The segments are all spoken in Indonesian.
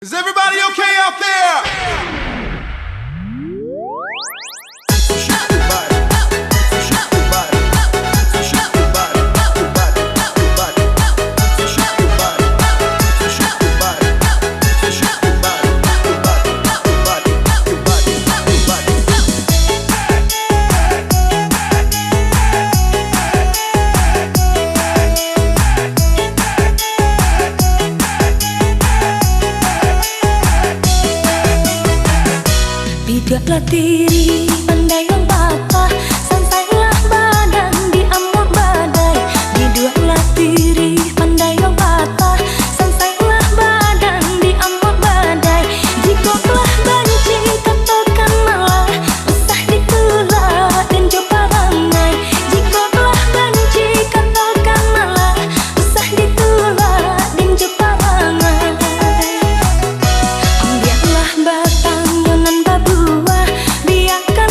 Is everybody okay out there? Bidaklah diri pandailah patah, santailah badan di amur badai. Bidaklah diri pandailah patah, santailah badan di amur badai. Jika telah benci katakan malah, usah ditolak dan coba rangai. Jika telah benci katakan malah, usah ditolak dan coba rangai. Ambillah batang yonan babu, biarkan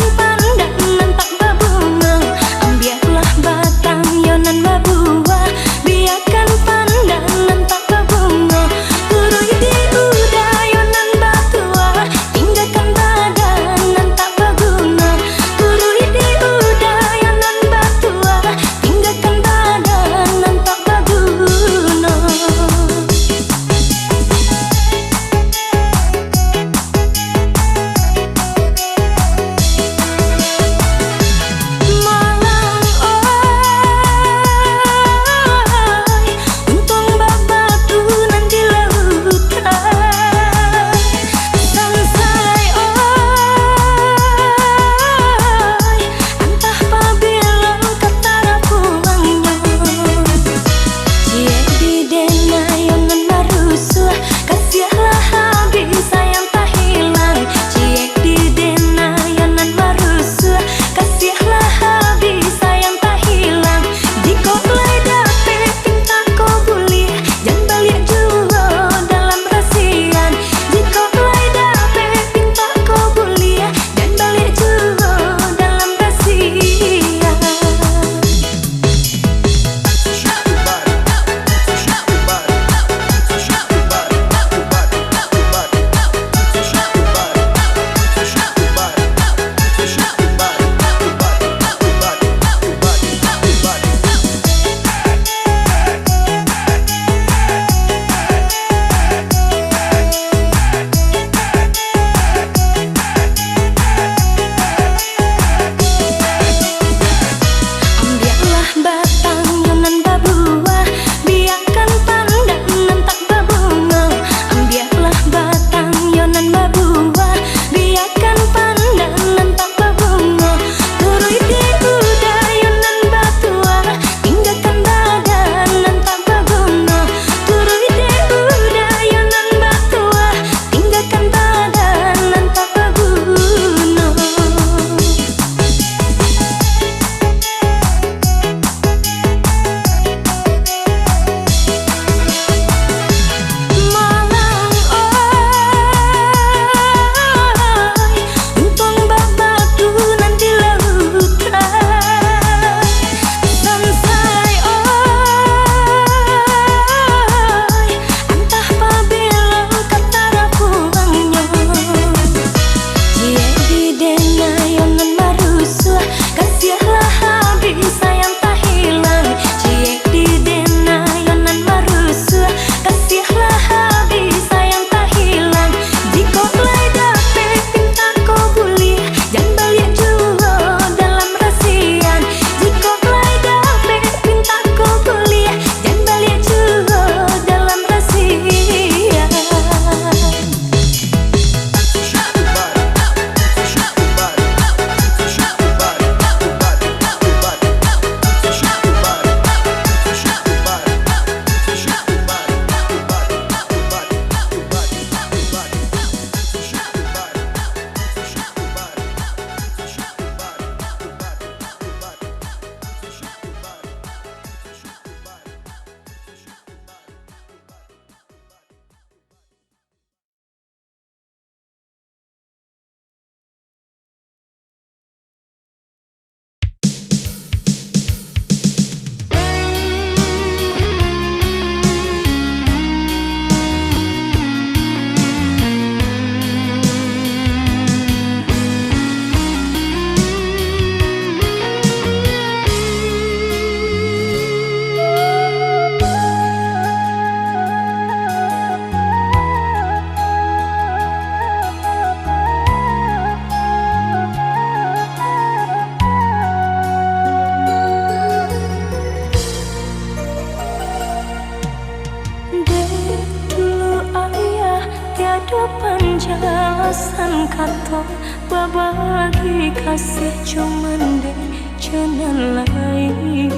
Tiada penjelasan kata babagi kasih cuman deh jalan lain.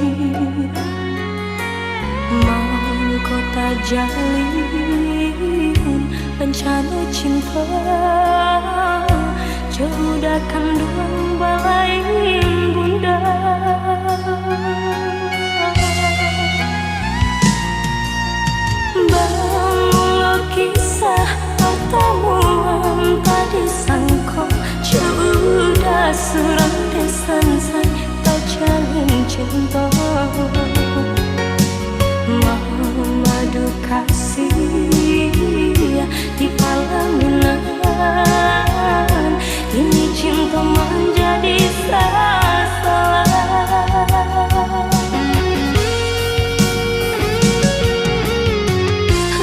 Mau kota jalin bencana cinta jauhkan duang balai bunda. Bangunlah kisah pertemuan tadi sangko sudah surat desan saya tak jalin cinta. Madu kasih di palaminan ini cinta menjadi salah.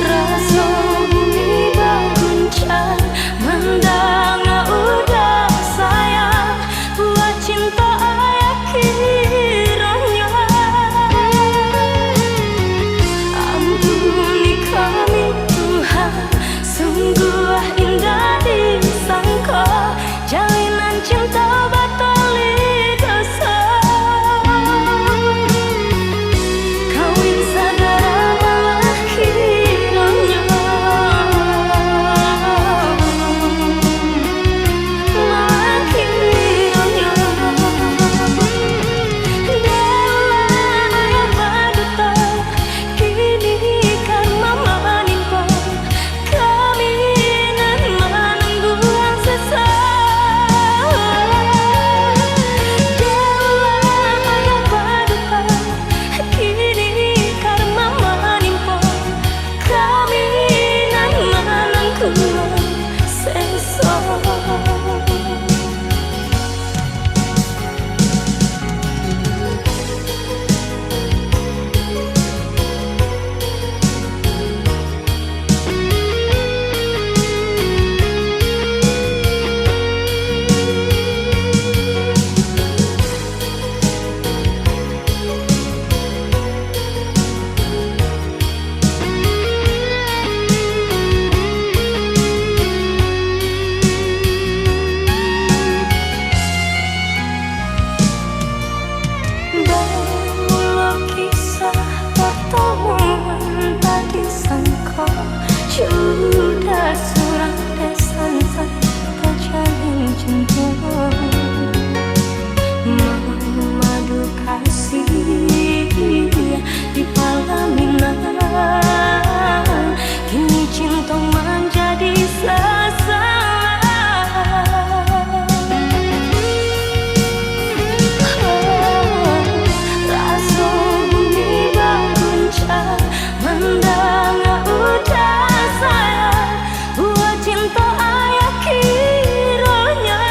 Rasa bumi berguncang mendang udah sayang buat cinta ayah kiranya. Ampuni kami Tuhan, sungguh indah disangka jalinan cinta batali dosa. Kawin saudara malah kiranya, malah kiranya. Dewa ayah baduta kini karma menimpa kami nan menunggu yang sesat. Dewa ayah baduta kini karma menimpa kami nan menunggu yang sesat. Bangunlah kisah pertemuan tadi sangka sudah surat desan saya tak jalin cinta. Madu kasih di palaminan kini cinta menjadi sasaran. Rasa bumi berguncang mendang udah sayang buat cinta ayah kiranya.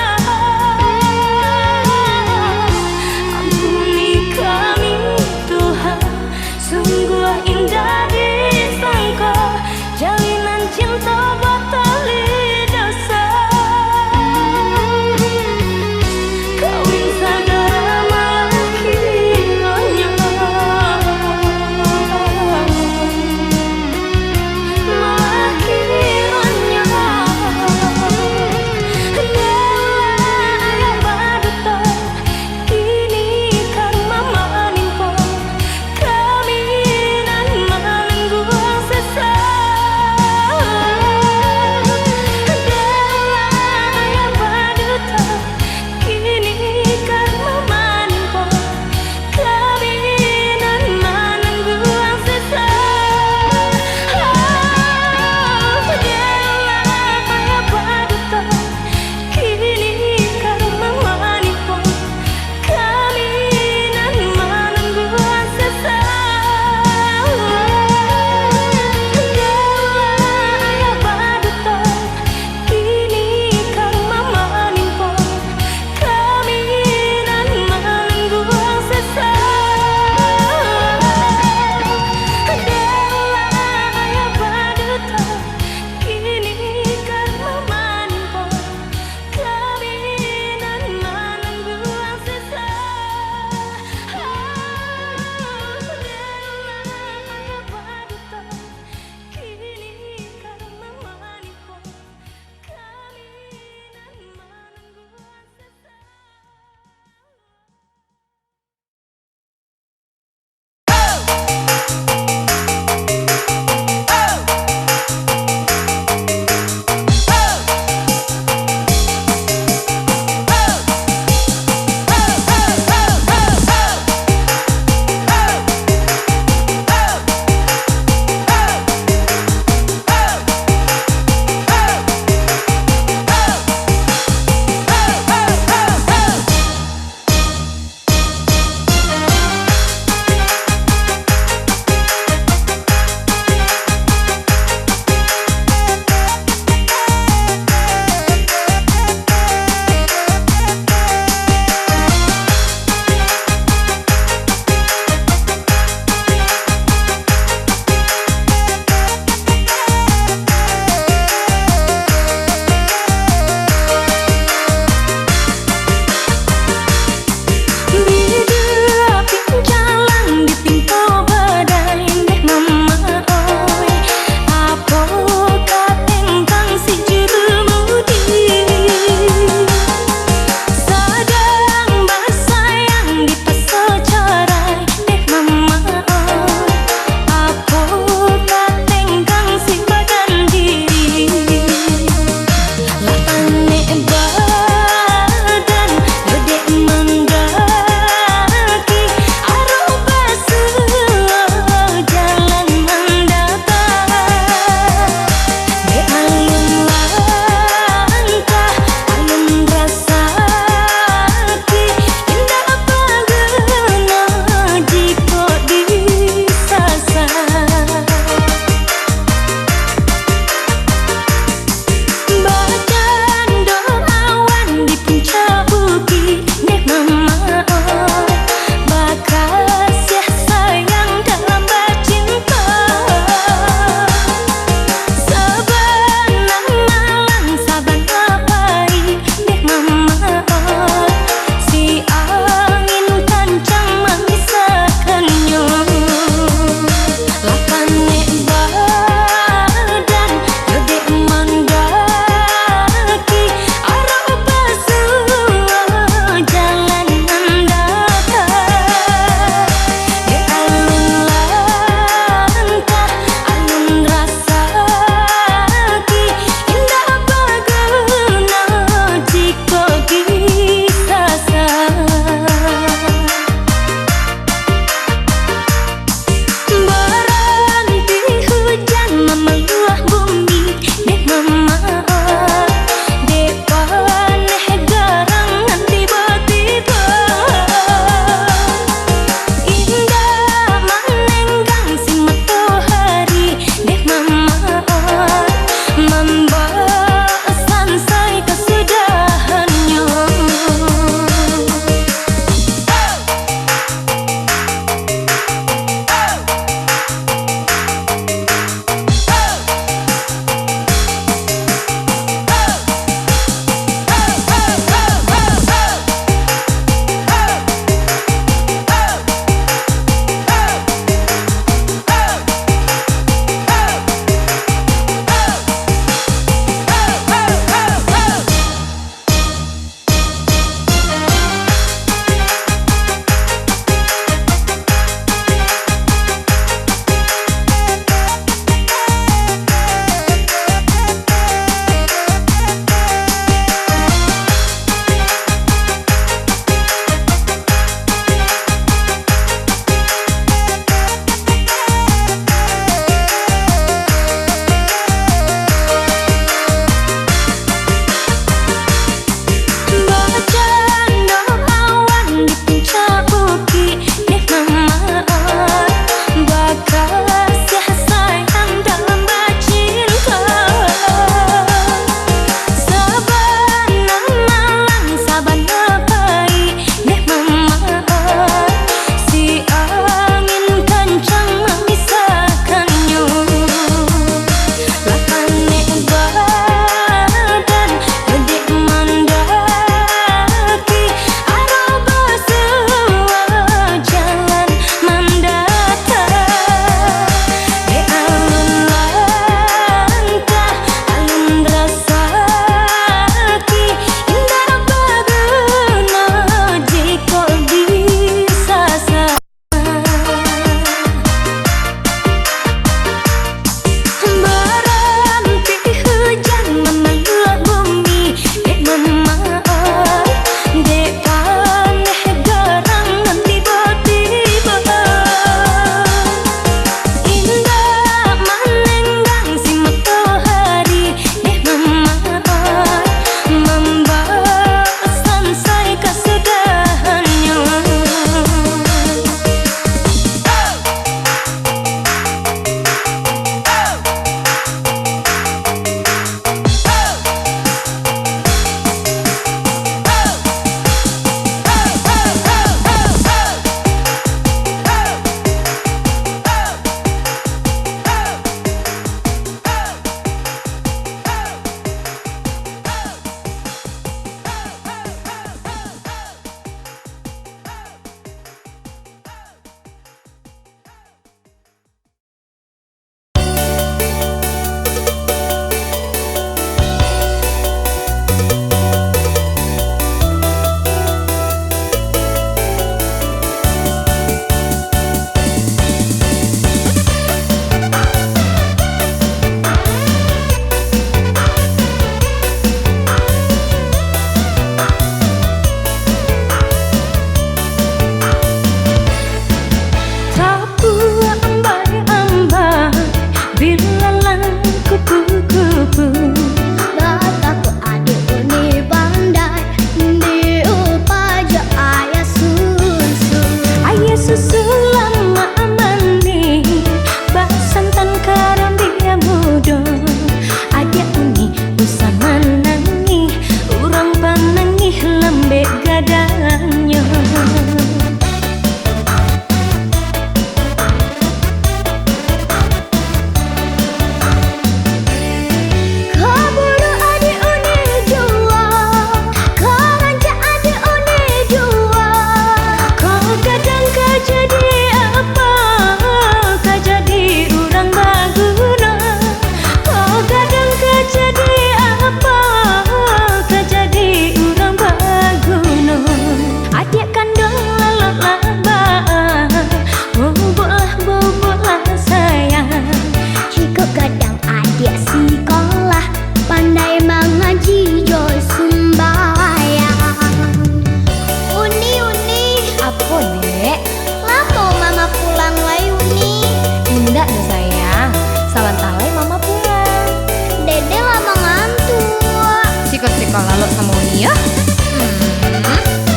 bakal lalu sama Uni ya.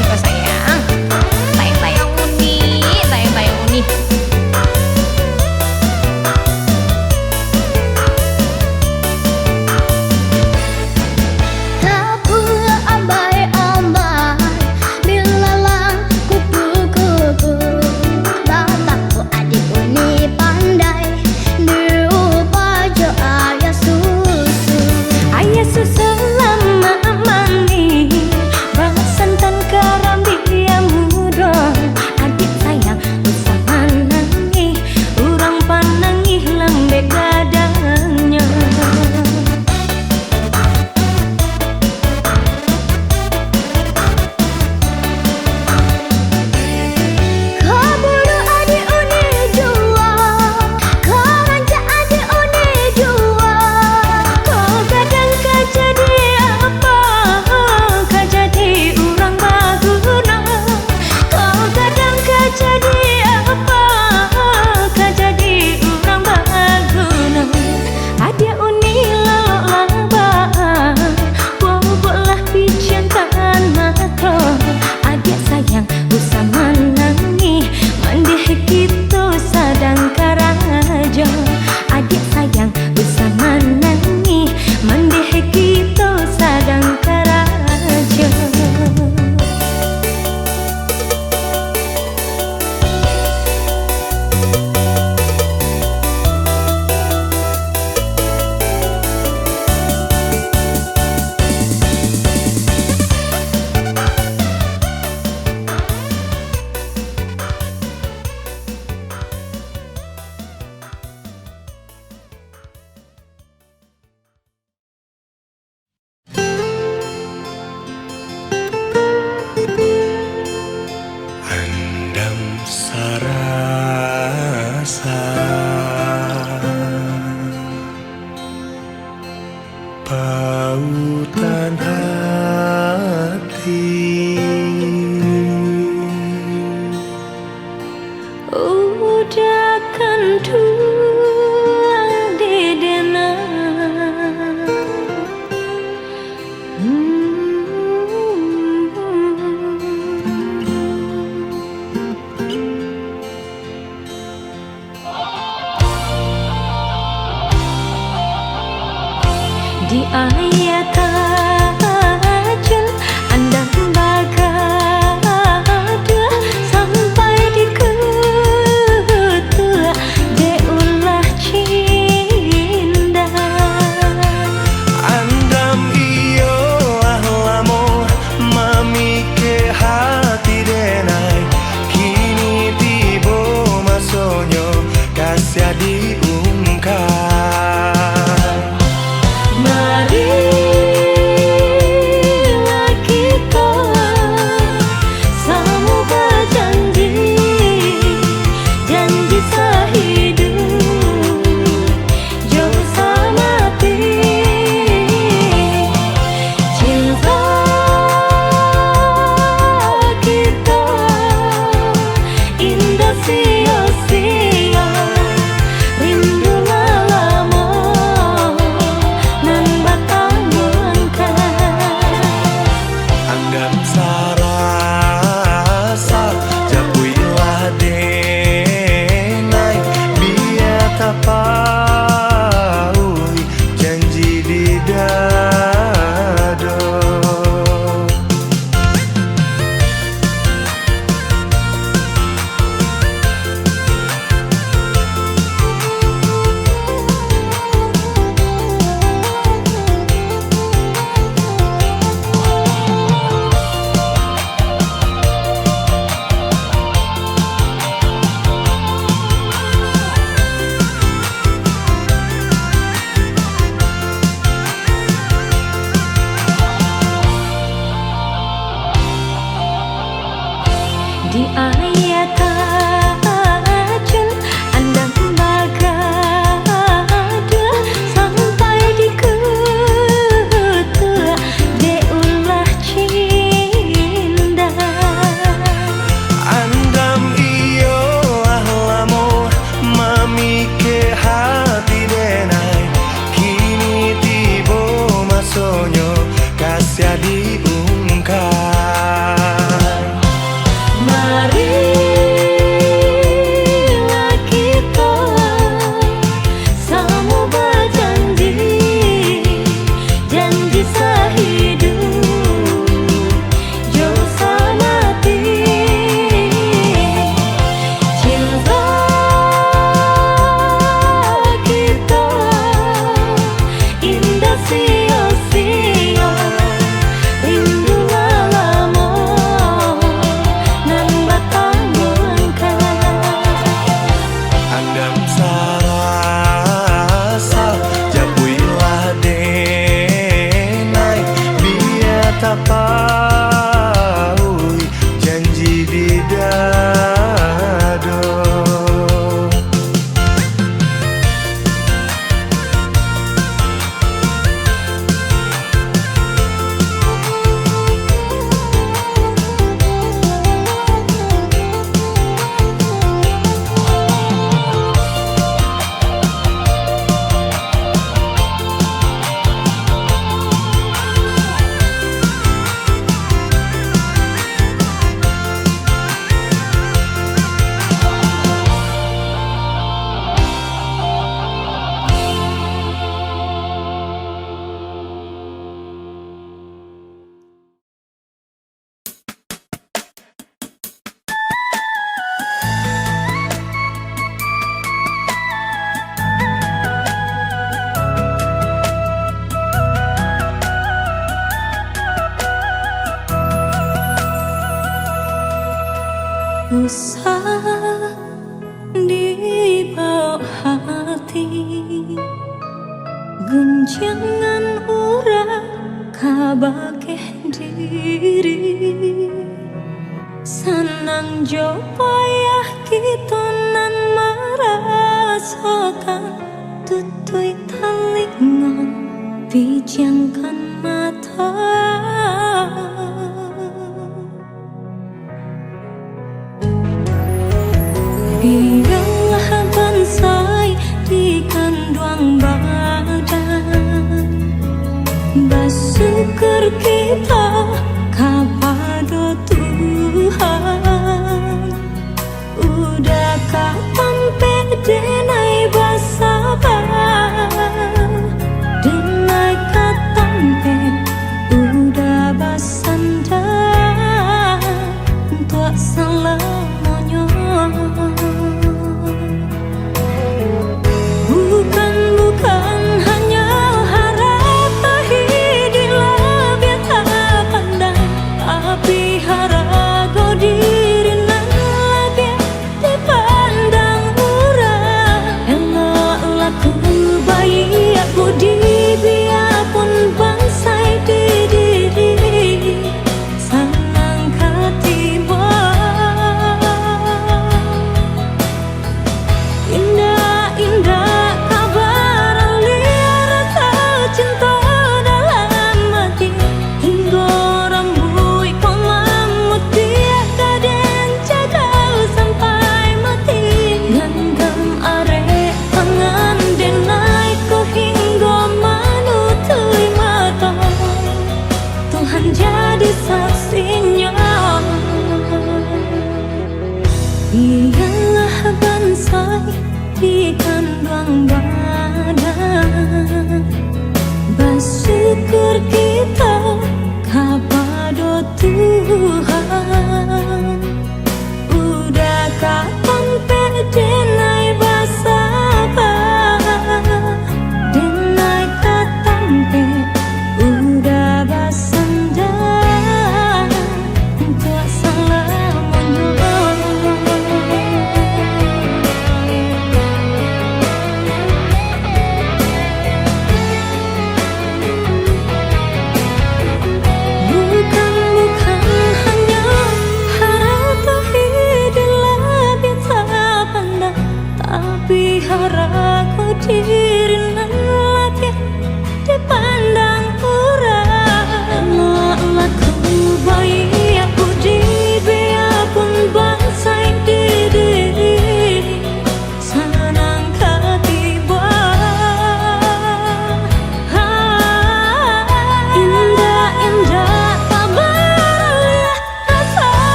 Siapa sayang? Tayang-tayang Uni, tayang-tayang Uni. Sarasa pautan hati udah kan tuang dedena di ayat tajam andang bagada sampai di ketua deulah cinda andam iyo ahlamo mami ke hati denai kini tibo masonyo kasih diungkap. Mari kasih diungkap. Marilah kita sama berjanji, janji sehidup jauh semati. Cinta kita indah sia-sia, rindu lama nan batang melengkap. Andam sarasa japuilah denai biar tak paui janji di dado. Usah dibawa hati, guncangan urang kabake diri. Senang jo payah kita nan merasakan, tutui telinga, pejamkan mata. Biarlah bansai di kandang badan, bersyukur kita kepada Tuhan. Udah sampai denai basabar, denai katampe udah basandar untuk selamanya. Bukan hanya harap tahidilah biasa pandang, tapi harap kau diri nan lebih dipandang orang. Eloklah ku bayi aku di biarpun bangsai di diri, senang ketiba. Indah-indah kabar liar rasa cinta dalam hati, hingga rambut kau mamut dia kaden jaga sampai mati. Genggam arek tangan denai kau hingga manutui mata, Tuhan jadi saksinya. Ialah bansai di kandang badan, bersyukur kita kepada Tuhan. Udah sampai denai basabar, denai katampe udah basandar untuk selamanya.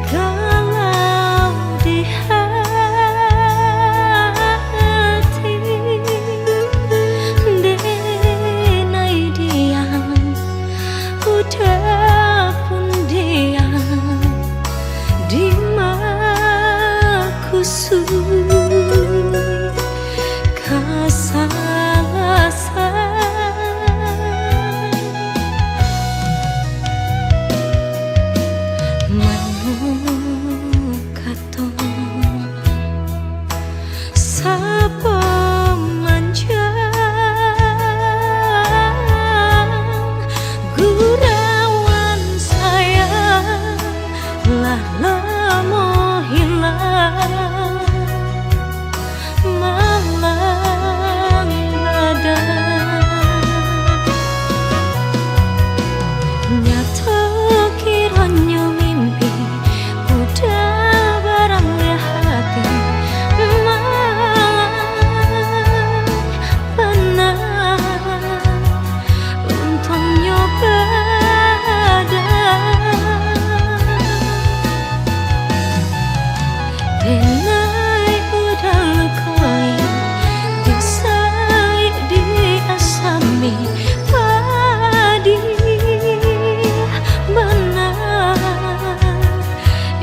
Kalau di hati denai diam, udah pun diam, di makusui kasalasan manukato sapa manjang gurauan sayang lah lamo hilang malang badan nyata kiranya mimpi udah barang hati malang benar untungnya denai udah lekoi disai di asami padi benar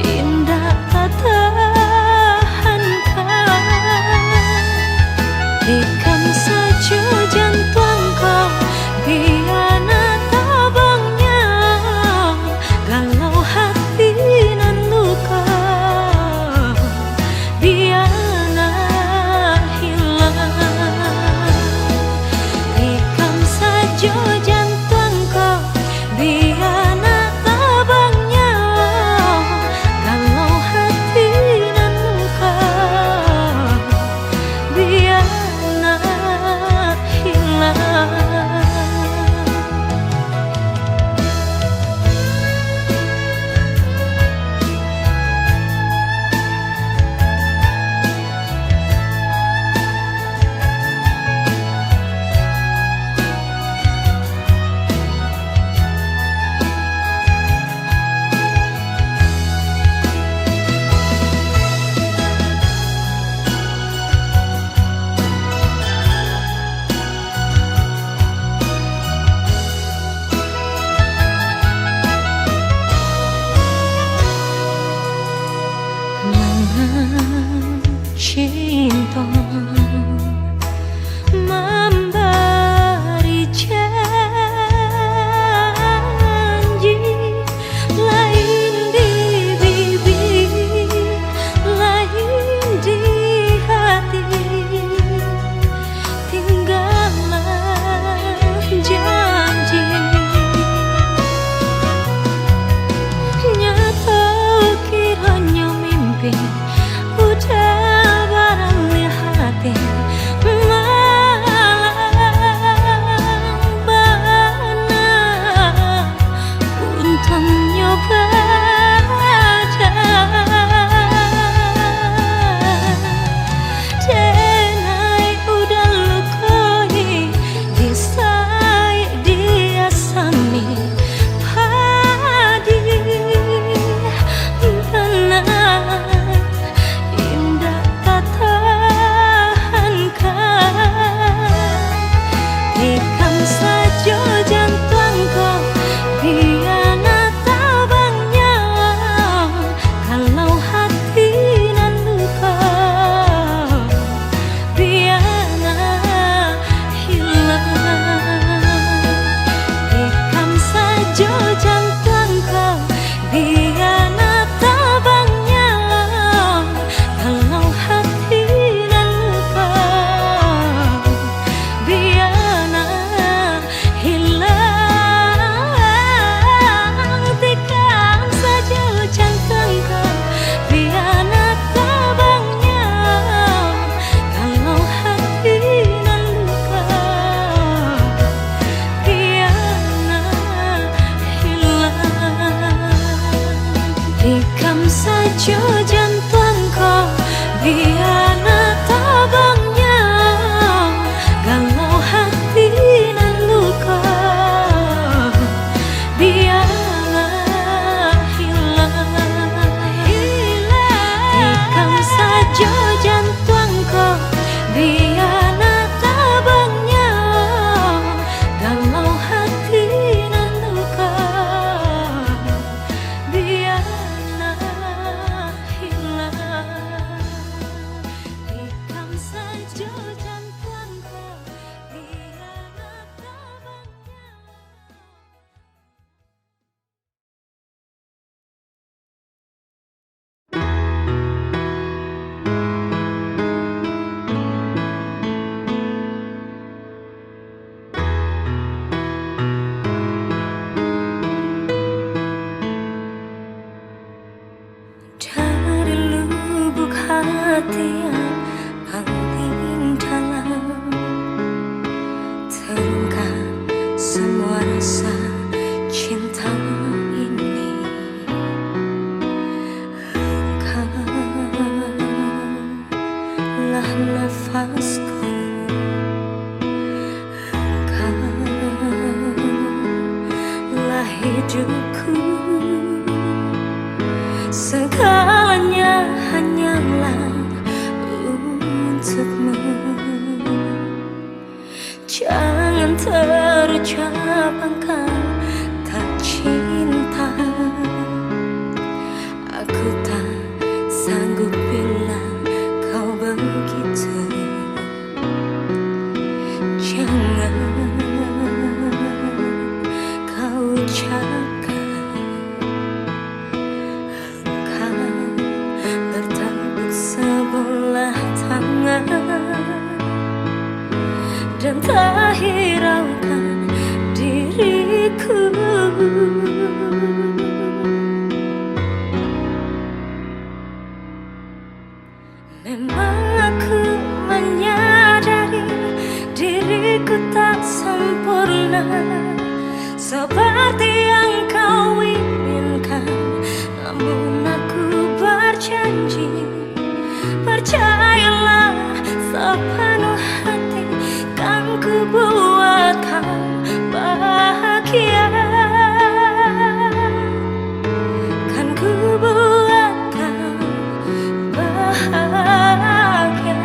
indah tahankan ikam saja jantung kau biana tabangnya galau hati nan luka biana hilang ikam saja jantung kau biana tabangnya galau hati nan luka biana hilang. Cinta memberi janji lain di bibir lain di hati tinggallah janji nyata kiranya mimpi udah barang hati malang benar untungnya denai udah lekoi disai dia sami padi benar indah tahankan ikam saja jantung kau biana tabangnya kalau hati nan luka biana hilang ikam saja jantung kau biana tabangnya kalau hati nan luka biana hilang tikam saja jantung kau biana tabangnya kalau hati nan luka biana hilang tikam saja jantung kau biana tabangnya kalau hati nan luka biana hati yang paling dalam, terungkap semua rasa cinta ini. Engkaulah nafasku, engkaulah hidupku, segalanya hanyalah untukmu. Jangan terucap engkau tak cinta, aku tak sanggup bila kau begitu. Jangan kau ucapkan engkau bertepuk sebelah tangan dan tak hiraukan diriku. Memang aku menyadari diriku tak sempurna seperti yang kau inginkan, namun aku berjanji, percayalah sepenuh hati, kan ku buat kau bahagia, kan ku buat kau bahagia.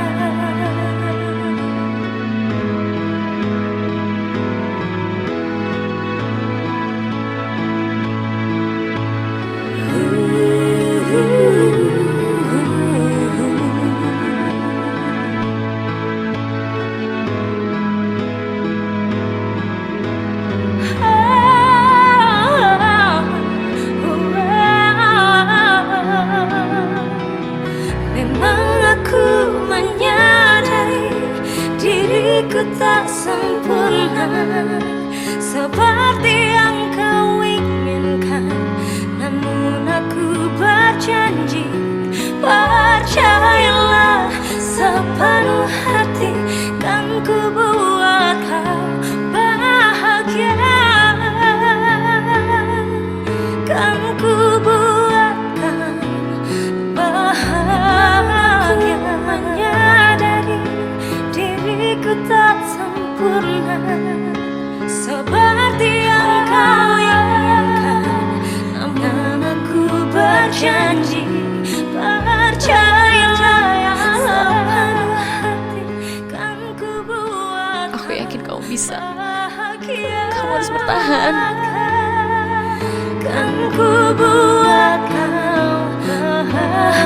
Diriku tak sempurna seperti yang kau inginkan, namun aku berjanji, percayalah sepenuh hati, kan ku buat kau bahagia, kan ku buat kau bahagia. Menyadari diriku tak sempurna seperti yang kau inginkan, namun aku berjanji, percayalah sepenuh hati, kan ku buat. Aku yakin kamu bisa. Bahagia. Kamu harus bertahan. Kan ku buat kau bahagia.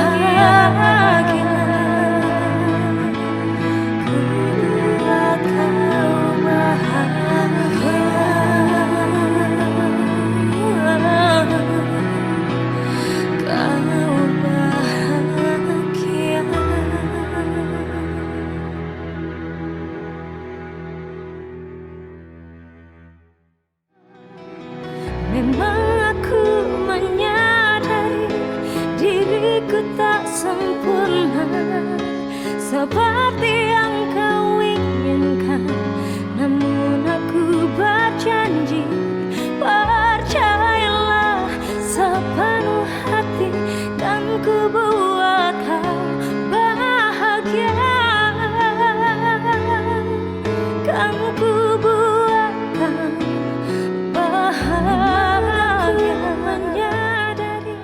Memang aku menyadari diriku tak sempurna seperti yang kau inginkan, namun aku berjanji, percayalah sepenuh hati, kan ku buat kau bahagia, kan ku buat kau bahagia. Menyadari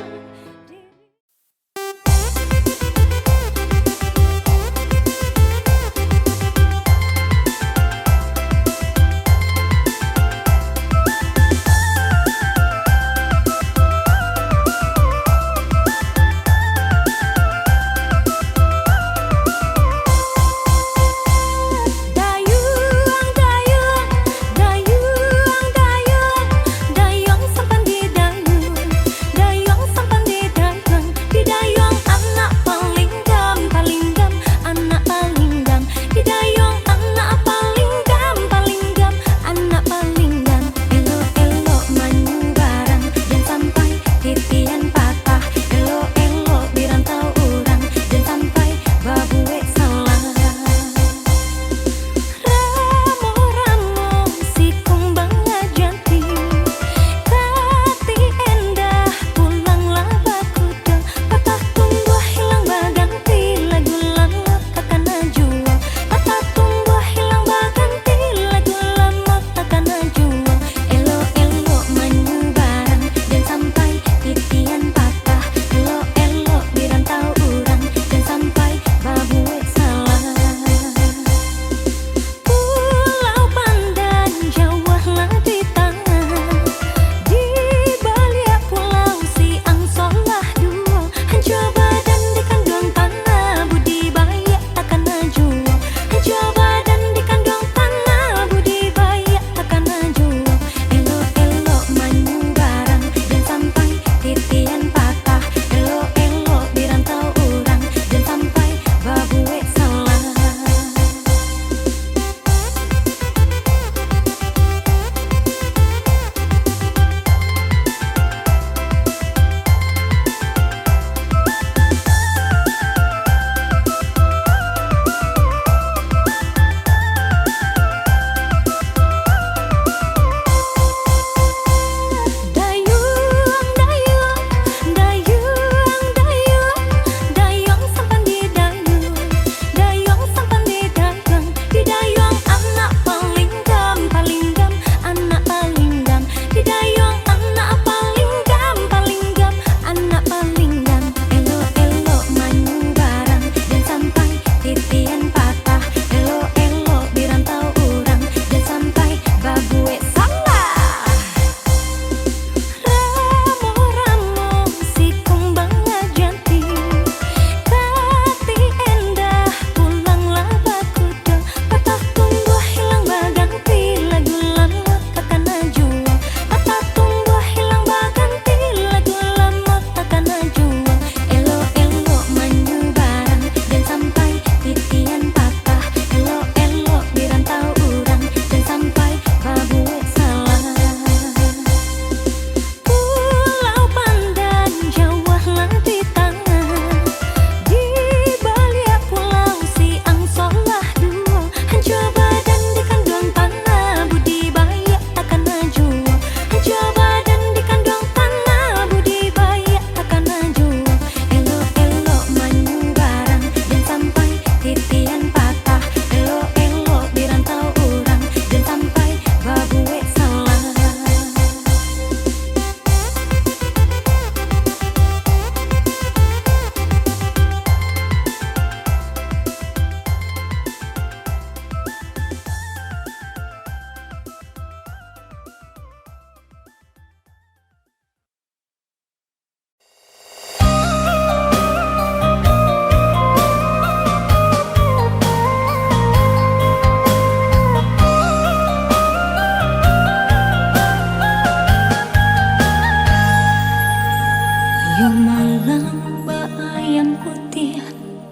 Yo malam bayang putih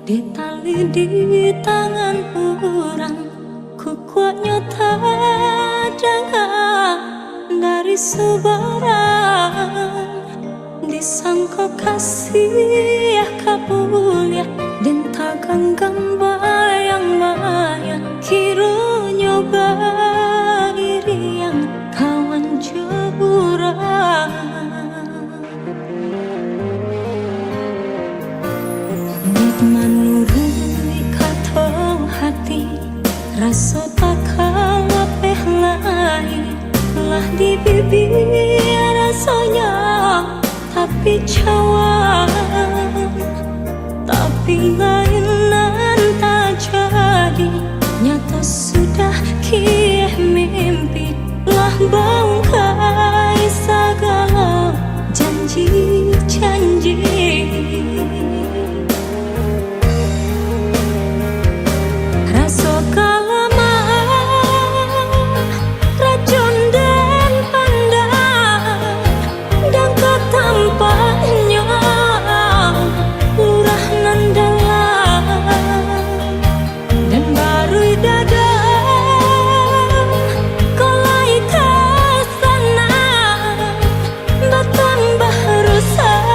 di tali di tangan orang, ku kuatnya terdengar dari sebarang. Disangka kasih kabulia dan takkan bayang-bayang kira nyoba iri yang kawan jeburang. Menurut kata hati, rasa tak kalah lain lah di bibir rasanya, tapi cawan, tapi lainan tak jadi. Nyata sudah kieh mimpi lah bangkai segala janji-janji. Rasa kalaman racun dan pandang dan ketampaknya lurah nan dalam dan baru dada kolai ke sana bertambah rusak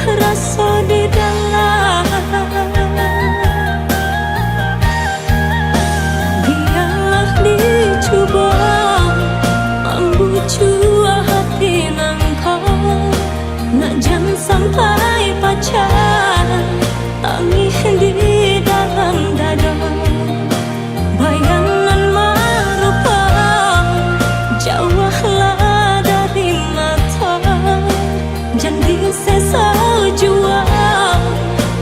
rasa di dalam. Biarlah dicoba ambu jua hati nangkau, nak jangan sampai pacaran tangih di dalam dada. Bayangan merupa jauhlah dari mata, janji sesajua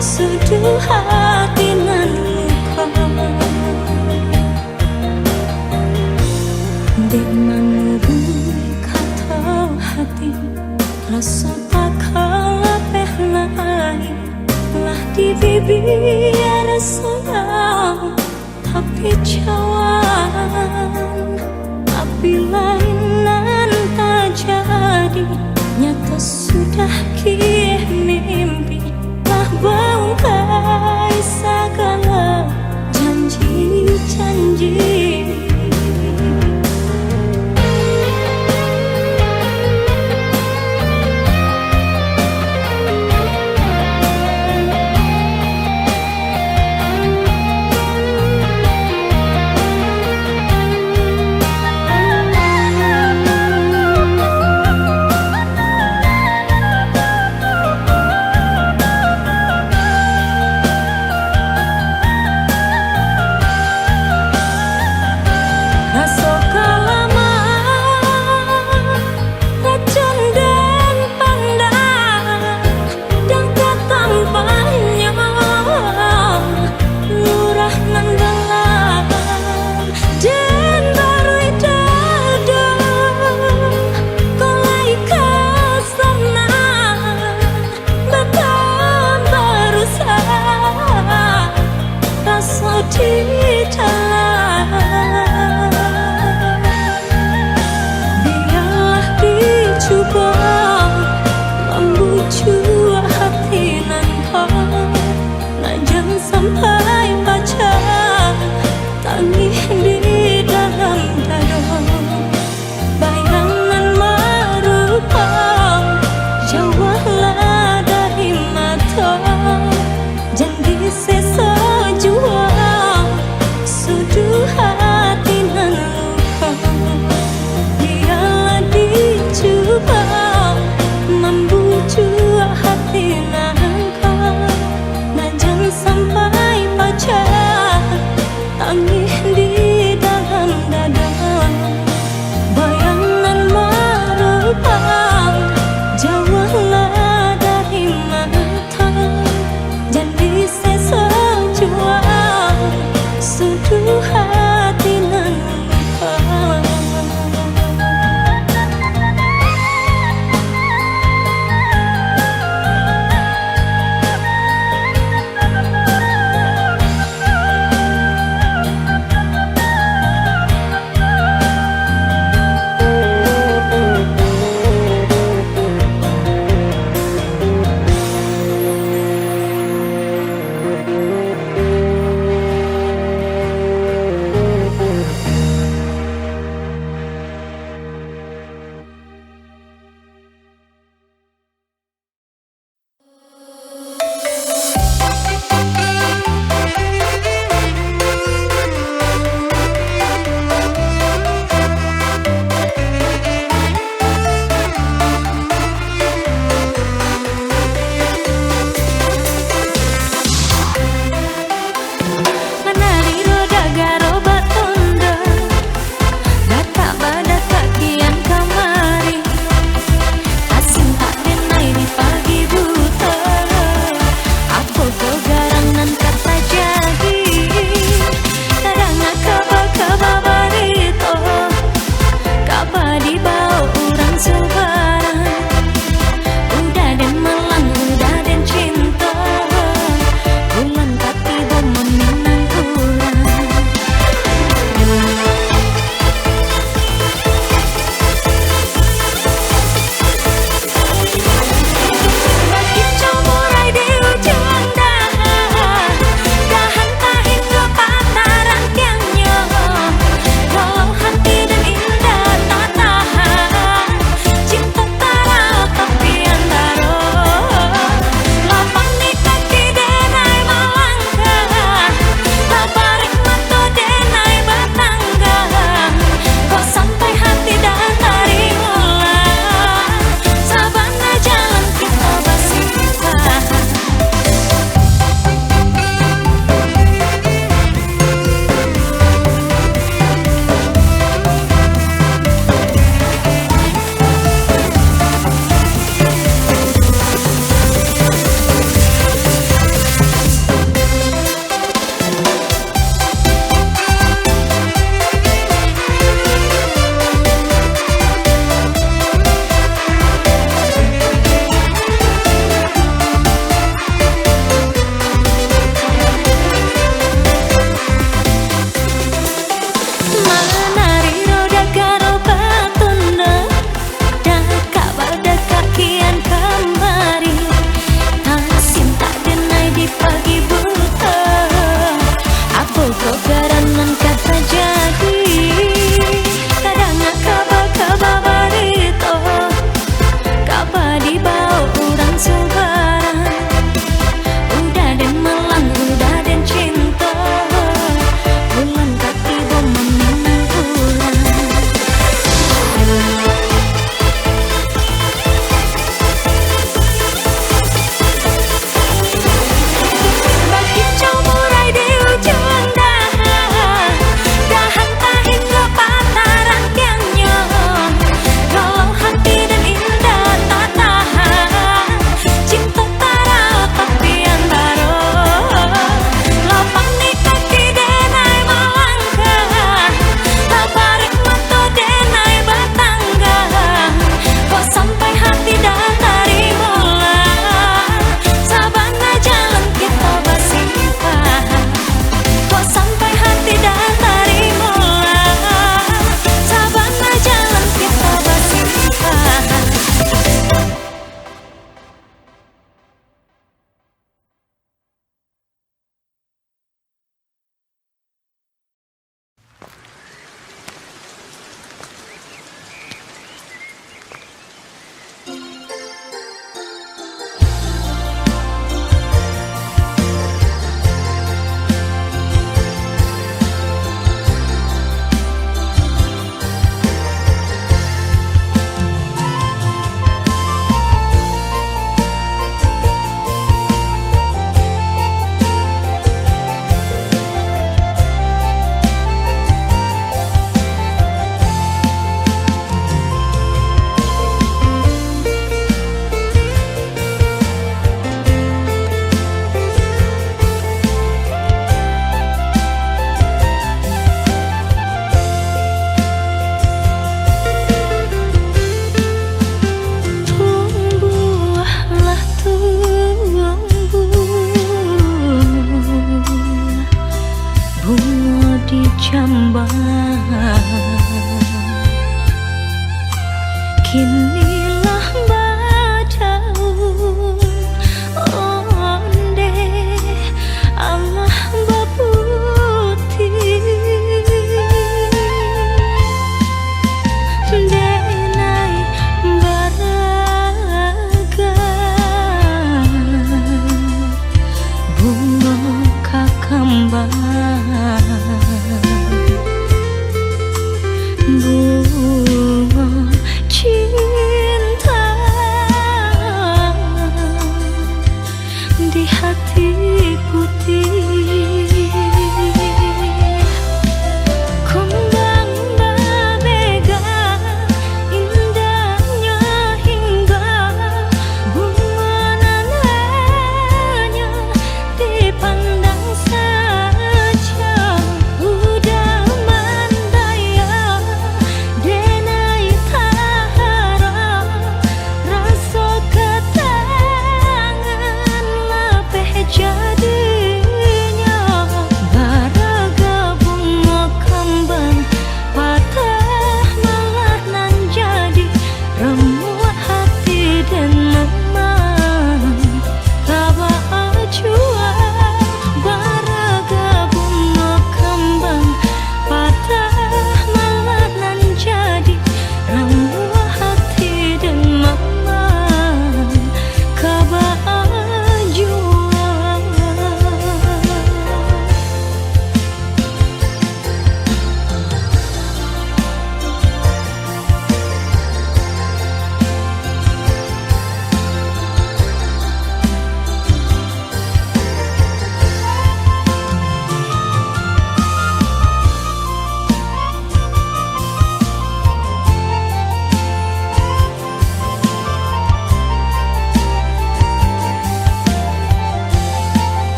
sudah hati nan luka. Dek menurut kata hati, rasa tak kalah lain lah di bibir sayang, tapi cawan, tapi lainan tak jadi. Nyata sudah kieh mimpi lah bangkai segala janji-janji.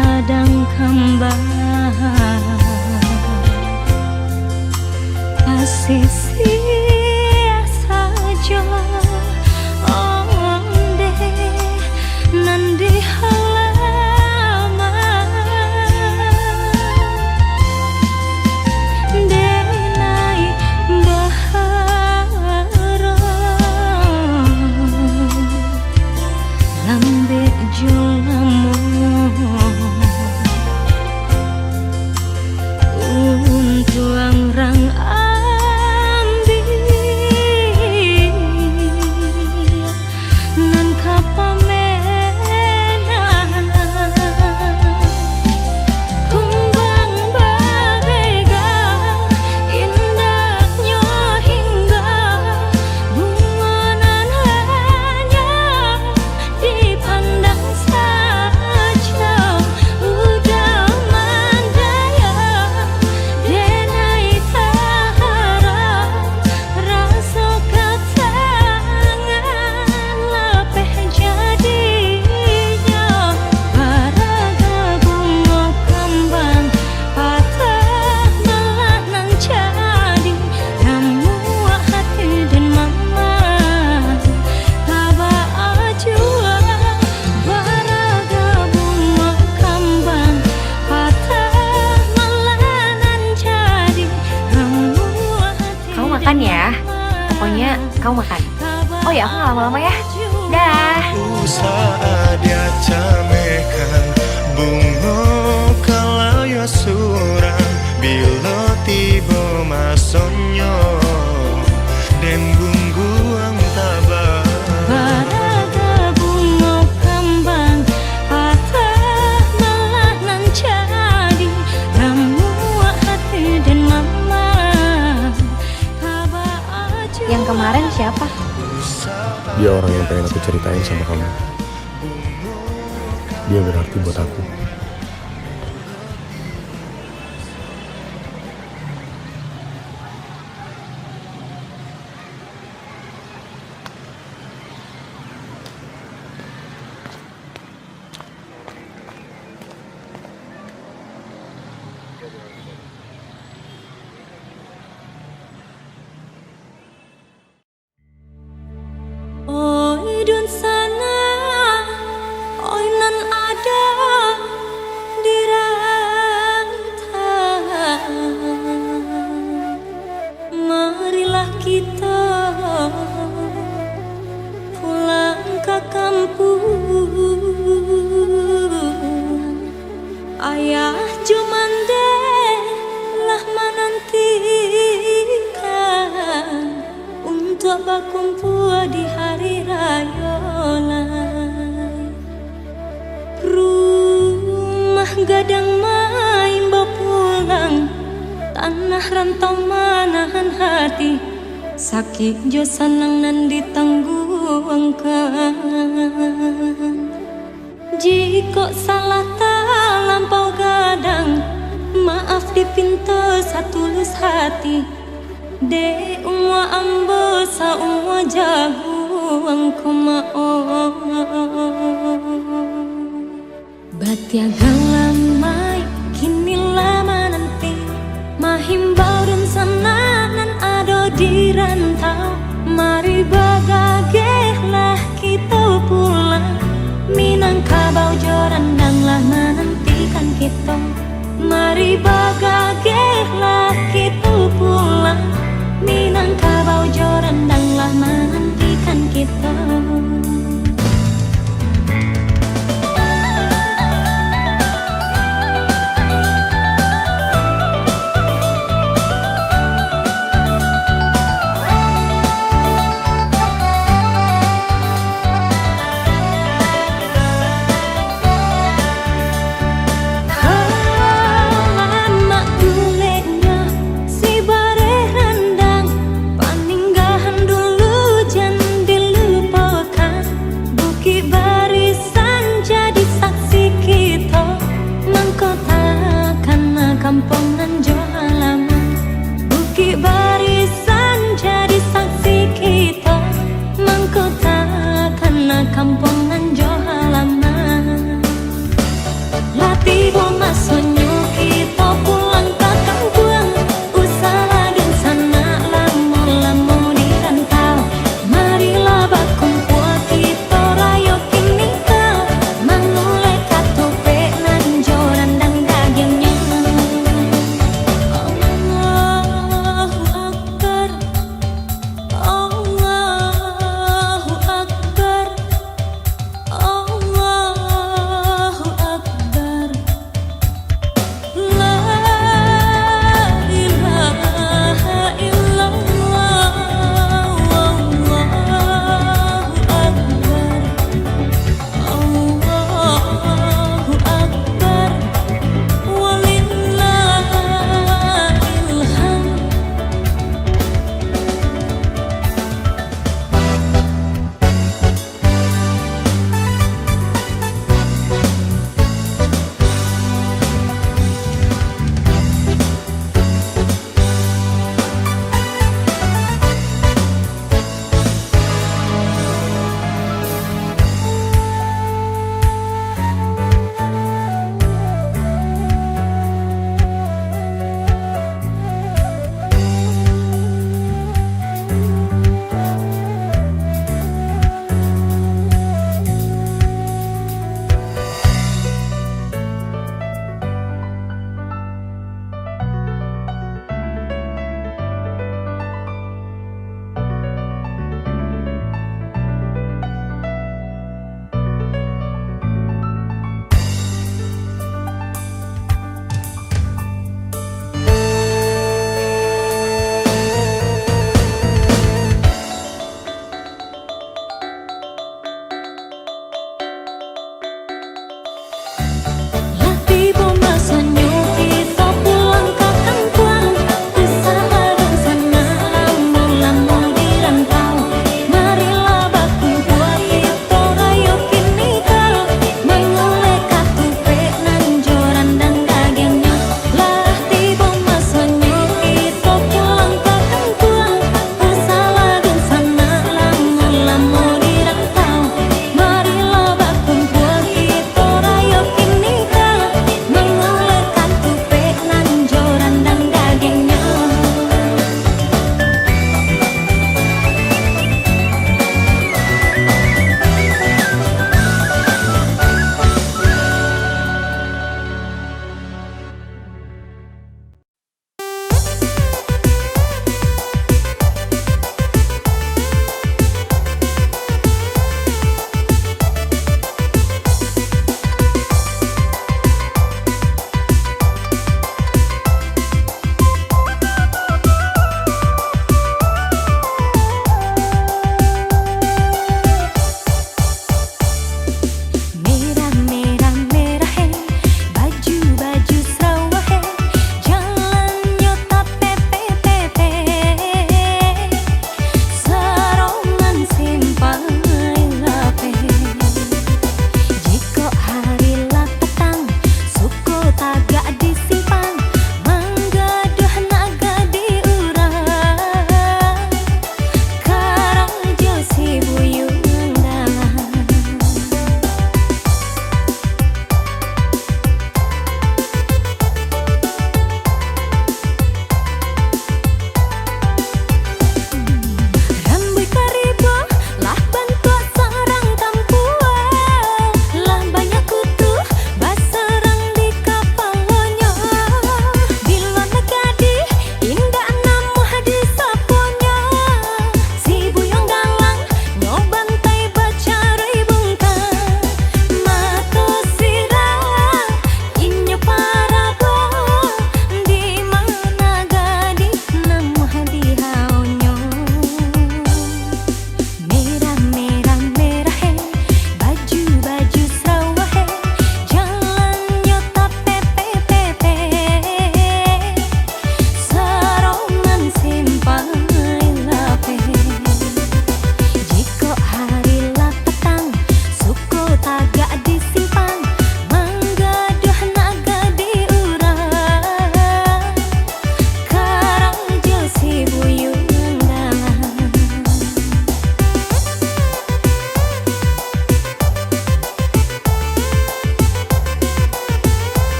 sadang kembang kasih sia saja onde nandi halaman denai bahara lambe jolamu untuang rang ambil nan kapamenan kumbang bagaikan indahnya hingga bungonan hanya dipandang saja udah mandaya denai taharap rasa katangan lepeh jadinya baraga bunga kembang patah melanan jadi ramu hati dan mama kaba ajua baraga bunga kembang patah melanan jadi ramu hati Kamu makan ya. Pokoknya kamu makan. Oh ya, aku nggak lama-lama ya. Dah. Usaha dia camekan bunga kalaya surang bila tiba masonyo dan bungguang tabah baraga bunga kembang patah melanan jadi ramu hati dan mama kaba aja Yang kemarin siapa? Dia orang yang pengen aku ceritain sama kamu. Dia berarti buat aku. oi dun sana oi nan ada di rantau marilah kita pulang ke kampung ayah jumande lah menantikan untuk berkumpul di hari raya lai. Rumah gadang main pulang tanah rantau manahan hati sakit jo senang nan ditangguhkan jika salah tak lampau gadang maaf dipinta satulus hati de umwa ambo sa umwa jago angko mao batiaga lamai kini lama nanti mahimbau dan sananan ado di rantau mari bagagehlah kita pulang Minangkabau jorandanglah menantikan kita mari bagagehlah kita pulang Minangkabau jorandanglah menantikan kita tiba masonyo kita pulang ke kampung. Usaha dan sana lama-lama di rantau. Marilah berkumpul kita rayo kini kau. Mangulai katope nan joran dan dagingnya. Allahu Akbar, Allahu Akbar, Allahu Akbar.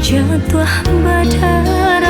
jatuh berdarah.